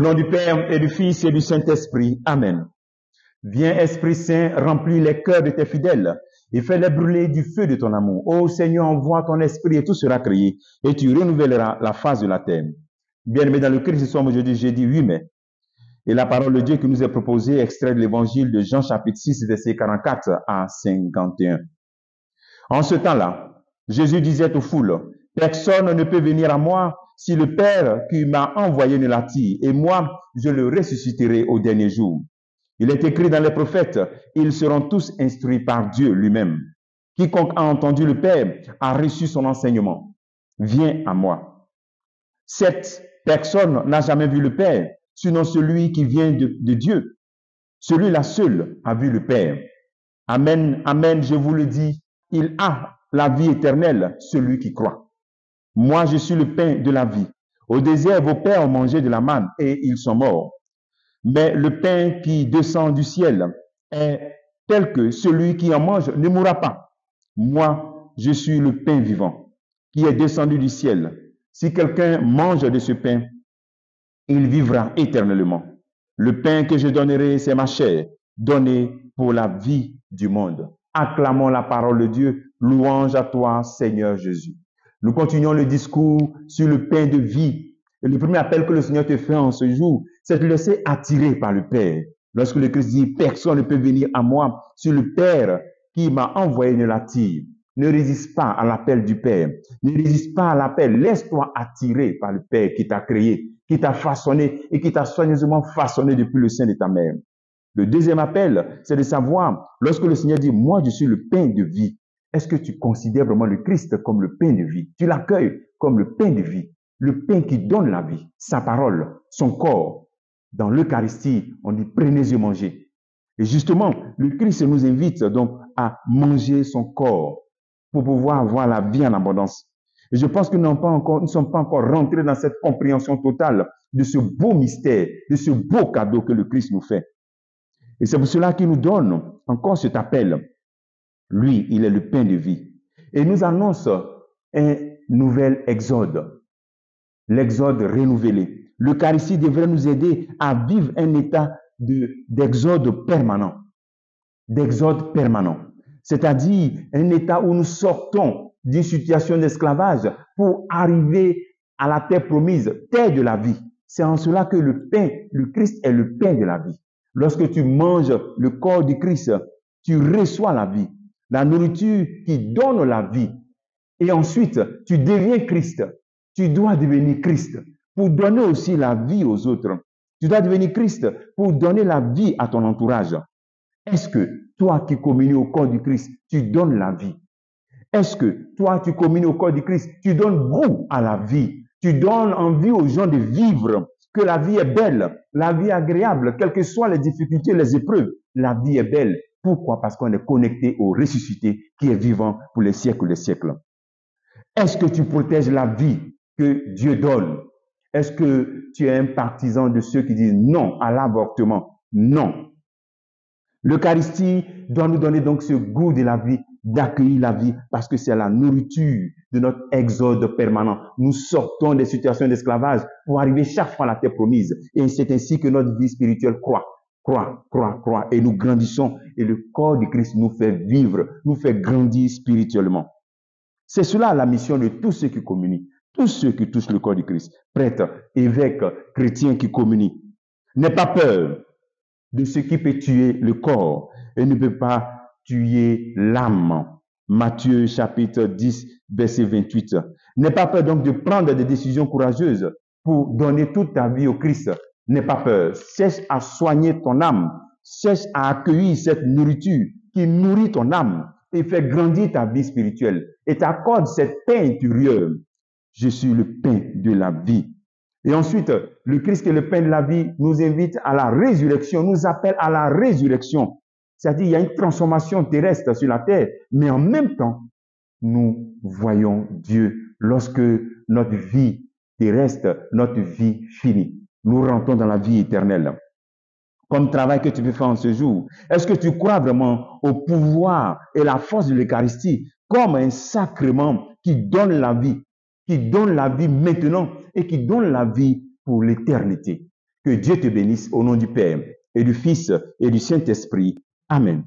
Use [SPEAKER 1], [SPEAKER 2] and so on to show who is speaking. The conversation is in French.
[SPEAKER 1] nom du Père et du Fils et du Saint-Esprit. Amen. Viens, Esprit Saint, remplis les cœurs de tes fidèles et fais-les brûler du feu de ton amour. Ô Seigneur, envoie ton esprit et tout sera créé et tu renouvelleras la face de la terre. Bien-aimés dans le Christ, nous sommes aujourd'hui jeudi 8 mai. Et la parole de Dieu qui nous est proposée, extrait de l'évangile de Jean chapitre 6, versets 44 à 51. En ce temps-là, Jésus disait aux foules, « Personne ne peut venir à moi si le Père qui m'a envoyé ne l'attire, et moi, je le ressusciterai au dernier jour. » Il est écrit dans les prophètes, « Ils seront tous instruits par Dieu lui-même. Quiconque a entendu le Père a reçu son enseignement. Viens à moi. » Cette personne n'a jamais vu le Père, sinon celui qui vient de Dieu. Celui-là seul a vu le Père. Amen, amen, je vous le dis, il a la vie éternelle, celui qui croit. Moi, je suis le pain de la vie. Au désert, vos pères ont mangé de la manne et ils sont morts. Mais le pain qui descend du ciel est tel que celui qui en mange ne mourra pas. Moi, je suis le pain vivant qui est descendu du ciel. Si quelqu'un mange de ce pain, il vivra éternellement. Le pain que je donnerai, c'est ma chair, donnée pour la vie du monde. Acclamons la parole de Dieu. Louange à toi, Seigneur Jésus. Nous continuons le discours sur le pain de vie. Et le premier appel que le Seigneur te fait en ce jour, c'est de te laisser attirer par le Père. Lorsque le Christ dit, personne ne peut venir à moi si le Père qui m'a envoyé ne l'attire. Ne résiste pas à l'appel du Père. Ne résiste pas à l'appel. Laisse-toi attirer par le Père qui t'a créé, qui t'a façonné et qui t'a soigneusement façonné depuis le sein de ta mère. Le deuxième appel, c'est de savoir, lorsque le Seigneur dit, moi je suis le pain de vie, est-ce que tu considères vraiment le Christ comme le pain de vie? Tu l'accueilles comme le pain de vie, le pain qui donne la vie, sa parole, son corps. Dans l'Eucharistie, on dit prenez et mangez. Et justement, le Christ nous invite donc à manger son corps pour pouvoir avoir la vie en abondance. Et je pense que nous ne sommes pas encore rentrés dans cette compréhension totale de ce beau mystère, de ce beau cadeau que le Christ nous fait. Et c'est pour cela qu'il nous donne encore cet appel. Lui, il est le pain de vie. Et il nous annonce un nouvel exode. L'exode renouvelé. L'Eucharistie devrait nous aider à vivre un état d'exode permanent. D'exode permanent. C'est-à-dire un état où nous sortons d'une situation d'esclavage pour arriver à la terre promise, terre de la vie. C'est en cela que le pain, le Christ est le pain de la vie. Lorsque tu manges le corps du Christ, tu reçois la vie, la nourriture qui donne la vie. Et ensuite, tu deviens Christ. Tu dois devenir Christ pour donner aussi la vie aux autres. Tu dois devenir Christ pour donner la vie à ton entourage. Est-ce que toi qui communies au corps du Christ, tu donnes la vie? Est-ce que toi qui communies au corps du Christ, tu donnes goût à la vie? Tu donnes envie aux gens de vivre, que la vie est belle, la vie est agréable, quelles que soient les difficultés, les épreuves, la vie est belle. Pourquoi? Parce qu'on est connecté au ressuscité qui est vivant pour les siècles des siècles. Est-ce que tu protèges la vie que Dieu donne? Est-ce que tu es un partisan de ceux qui disent non à l'avortement? Non. L'Eucharistie doit nous donner donc ce goût de la vie, d'accueillir la vie, parce que c'est la nourriture de notre exode permanent. Nous sortons des situations d'esclavage pour arriver chaque fois à la terre promise. Et c'est ainsi que notre vie spirituelle croît. Et nous grandissons. Et le corps de Christ nous fait vivre, nous fait grandir spirituellement. C'est cela la mission de tous ceux qui communient, tous ceux qui touchent le corps de Christ, prêtres, évêques, chrétiens qui communient. N'aie pas peur de ce qui peut tuer le corps et ne peut pas tuer l'âme. Matthieu chapitre 10, verset 28. N'aie pas peur donc de prendre des décisions courageuses pour donner toute ta vie au Christ. N'aie pas peur. Cherche à soigner ton âme. Cherche à accueillir cette nourriture qui nourrit ton âme et fait grandir ta vie spirituelle. Et t'accorde cette paix intérieure. Je suis le pain de la vie. Et ensuite, le Christ qui est le pain de la vie nous invite à la résurrection, nous appelle à la résurrection. C'est-à-dire, il y a une transformation terrestre sur la terre, mais en même temps, nous voyons Dieu lorsque notre vie terrestre, notre vie finit. Nous rentrons dans la vie éternelle. Comme travail que tu peux faire en ce jour, est-ce que tu crois vraiment au pouvoir et la force de l'Eucharistie comme un sacrement qui donne la vie maintenant et qui donne la vie pour l'éternité? Que Dieu te bénisse au nom du Père et du Fils et du Saint-Esprit. Amen.